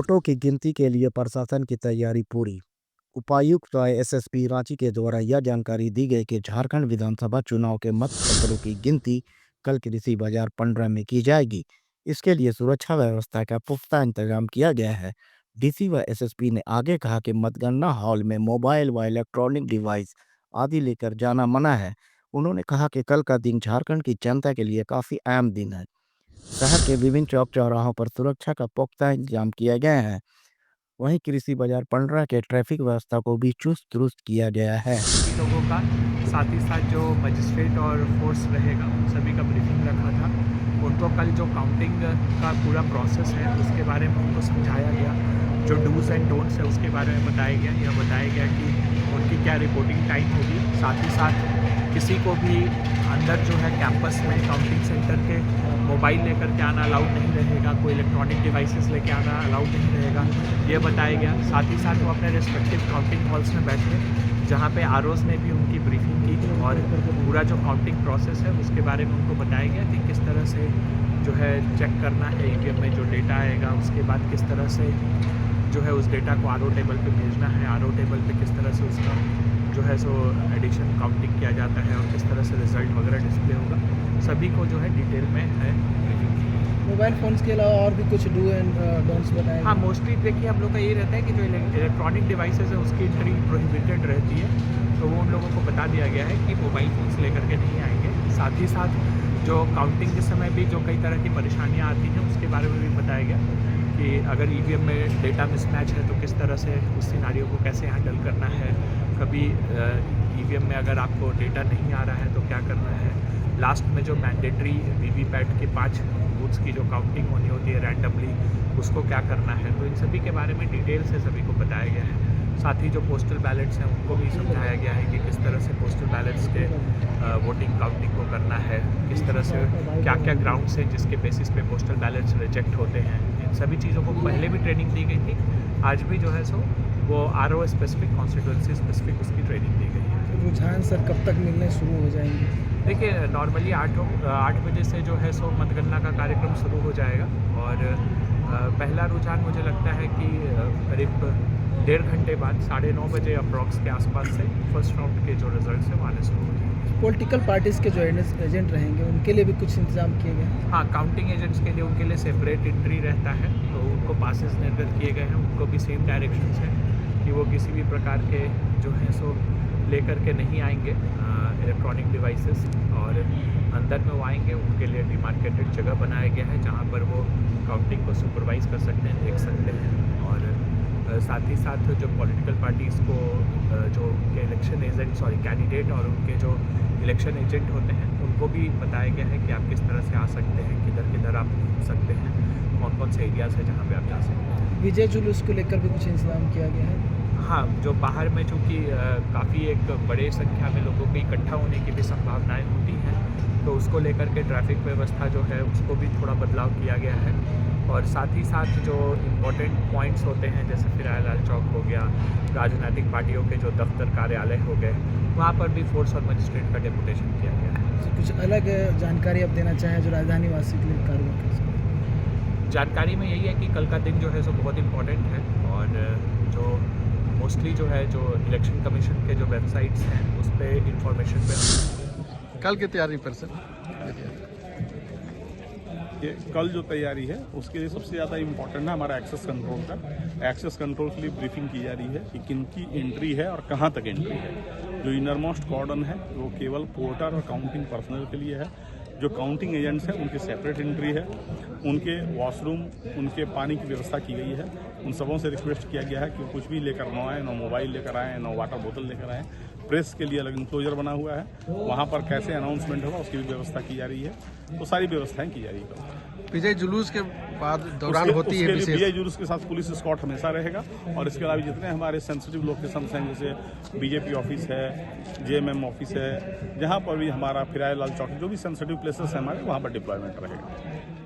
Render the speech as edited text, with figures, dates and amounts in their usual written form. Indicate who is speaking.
Speaker 1: वोटों की गिनती के लिए प्रशासन की तैयारी पूरी। उपायुक्त व एसएसपी रांची के द्वारा यह जानकारी दी गई कि झारखंड विधानसभा चुनाव के मतपत्रों की गिनती कल कृषि बाजार 15 में की जाएगी। इसके लिए सुरक्षा व्यवस्था का पुख्ता इंतजाम किया गया है। डीसी व एसएसपी ने आगे कहा कि मतगणना हॉल में मोबाइल व इलेक्ट्रॉनिक डिवाइस आदि लेकर जाना मना है। उन्होंने कहा कि कल का दिन झारखंड की जनता के लिए काफ़ी अहम दिन है। शहर के विभिन्न चौक चौराहों पर सुरक्षा का पुख्ता इंतजाम किया गया है। वहीं कृषि बाजार 15 के ट्रैफिक व्यवस्था को भी चुस्त दुरुस्त किया गया है।
Speaker 2: लोगों का साथ ही साथ जो मजिस्ट्रेट और फोर्स रहेगा उन सभी का ब्रीफिंग रखा था। उनको कल जो काउंटिंग का पूरा प्रोसेस है उसके बारे में उनको समझाया गया। जो डूज एंड डोंट्स है उसके बारे में बताया गया। यह बताया गया कि उनकी क्या रिपोर्टिंग टाइम होगी। साथ ही साथ किसी को भी अंदर जो है कैंपस में काउंटिंग सेंटर के मोबाइल लेकर के आना अलाउड नहीं रहेगा, कोई इलेक्ट्रॉनिक डिवाइसेस लेके आना अलाउड नहीं रहेगा, ये बताया गया। साथ ही साथ वो अपने रिस्पेक्टिव काउंटिंग हॉल्स में बैठे जहाँ पे आरओज़ ने भी उनकी ब्रीफिंग की और पूरा जो काउंटिंग प्रोसेस है उसके बारे में उनको बताया गया कि किस तरह से जो है चेक करना है ईवीएम में जो डेटा आएगा, उसके बाद किस तरह से जो है उस डेटा को आरओ टेबल पे भेजना है, आरओ टेबल पे किस तरह से उसका जो है सो एडिशन काउंटिंग किया जाता है और किस तरह से रिजल्ट वगैरह डिस्प्ले होगा, सभी को जो है डिटेल में है।
Speaker 3: मोबाइल फ़ोन्स के अलावा और भी कुछ डू एंड डोंट्स बताएं?
Speaker 2: हाँ, मोस्टली देखिए हम लोग का यही रहता है कि जो इलेक्ट्रॉनिक डिवाइसेस है उसकी एंट्री प्रोहिबिटेड रहती है, तो वो उन लोगों को बता दिया गया है कि मोबाइल फ़ोन्स लेकर के नहीं आएंगे। साथ ही साथ जो काउंटिंग के समय भी जो कई तरह की परेशानियाँ आती हैं उसके बारे में भी बताया गया कि अगर ईवीएम में डेटा मिसमैच है तो किस तरह से उस सिनारियो को कैसे हैंडल करना है। कभी ईवीएम में अगर आपको डेटा नहीं आ रहा है तो क्या करना है। लास्ट में जो मैंडेटरी वीवीपैट के 5 बूथ्स की जो काउंटिंग होनी होती है रैंडमली, उसको क्या करना है, तो इन सभी के बारे में डिटेल से सभी को बताया गया है। साथ ही जो पोस्टल बैलेट्स हैं उनको भी समझाया गया है कि किस तरह से पोस्टल बैलेट्स के वोटिंग काउंटिंग को करना है, किस तरह से क्या क्या ग्राउंड्स हैं जिसके बेसिस पे पोस्टल बैलेट्स रिजेक्ट होते हैं। इन सभी चीज़ों को पहले भी ट्रेनिंग दी गई थी, आज भी जो है सो वो आरओ स्पेसिफिक, कॉन्स्टिट्यूंसी स्पेसिफिक उसकी ट्रेनिंग दी गई है।
Speaker 3: रुझान सर कब तक मिलने शुरू हो जाएंगे?
Speaker 2: देखिए नॉर्मली 8 बजे से जो है सो मतगणना का कार्यक्रम शुरू हो जाएगा और पहला रुझान मुझे लगता है कि करीब 1.5 घंटे बाद 9:30 बजे अप्रॉक्स के आसपास से फर्स्ट राउंड के जो रिजल्ट्स हैं वो आने शुरू हो जाएंगे।
Speaker 3: पॉलिटिकल पार्टीज़ के जो एजेंट रहेंगे उनके लिए भी कुछ इंतजाम किए गए हैं?
Speaker 2: हाँ, काउंटिंग एजेंट्स के लिए उनके लिए सेपरेट एंट्री रहता है, तो उनको पासेस निर्गत किए गए हैं। उनको भी सेम डायरेक्शंस हैं कि वो किसी भी प्रकार के जो है सो लेकर के नहीं आएंगे इलेक्ट्रॉनिक डिवाइसेस, और अंदर में वो आएंगे उनके लिए डिमार्केटेड जगह बनाया गया है जहाँ पर वो काउंटिंग को सुपरवाइज़ कर सकते हैं, देख सकते हैं। और साथ ही साथ जो पॉलिटिकल पार्टीज़ को जो उनके इलेक्शन एजेंट कैंडिडेट और उनके जो इलेक्शन एजेंट होते हैं उनको भी बताया गया है कि आप किस तरह से आ सकते हैं, किधर किधर आप घूम सकते हैं, कौन कौन से एरियाज़ है जहाँ पे आप जा सकते हैं।
Speaker 3: विजय जुलूस को लेकर भी कुछ इंतजाम किया गया है?
Speaker 2: हाँ, जो बाहर में चूँकि काफ़ी एक बड़े संख्या में लोगों के इकट्ठा होने की भी संभावनाएं होती हैं, तो उसको लेकर के ट्रैफिक व्यवस्था जो है उसको भी थोड़ा बदलाव किया गया है। और साथ ही साथ जो इम्पोर्टेंट पॉइंट्स होते हैं जैसे फिरायलाल चौक हो गया, राजनीतिक पार्टियों के जो दफ्तर कार्यालय हो गए, वहाँ पर भी फोर्स और मजिस्ट्रेट का डेपुटेशन किया गया है।
Speaker 3: कुछ अलग जानकारी आप देना चाहें जो राजधानी वासी के लिए कार्रवाई कर सकें?
Speaker 2: जानकारी में यही है कि कल का दिन जो है सो बहुत इम्पोर्टेंट है और जो मोस्टली जो है जो इलेक्शन कमीशन के जो वेबसाइट्स हैं उस पर इंफॉर्मेशन पे
Speaker 4: कल की तैयारी पर सर
Speaker 5: ये कल जो तैयारी है उसके लिए सबसे ज़्यादा इम्पोर्टेंट है हमारा एक्सेस कंट्रोल का। एक्सेस कंट्रोल के लिए ब्रीफिंग की जा रही है कि किनकी एंट्री है और कहाँ तक एंट्री है। जो इनरमोस्ट कॉर्डन है वो केवल पोर्टर और काउंटिंग पर्सनल के लिए है। जो काउंटिंग एजेंट्स हैं उनकी सेपरेट एंट्री है। उनके वॉशरूम, उनके पानी की व्यवस्था की गई है। उन सबों से रिक्वेस्ट किया गया है कि कुछ भी लेकर न आए, न मोबाइल लेकर आएँ, न वाटर बोतल लेकर आएँ। प्रेस के लिए अलग इंक्लोजर बना हुआ है, वहाँ पर कैसे अनाउंसमेंट होगा उसकी भी व्यवस्था की जा रही है। तो सारी व्यवस्थाएं की जा रही है।
Speaker 4: विजय जुलूस के बाद दौरान होती है विशेष
Speaker 5: विजय जुलूस के साथ पुलिस स्कॉट हमेशा रहेगा और इसके अलावा जितने हमारे सेंसिटिव लोकेशंस हैं जैसे बीजेपी ऑफिस है, जेएमएम ऑफिस है, जहाँ पर भी हमारा फिरायलाल चौक, जो भी सेंसिटिव प्लेसेस हैं हमारे, वहाँ पर डिप्लॉयमेंट रहेगा।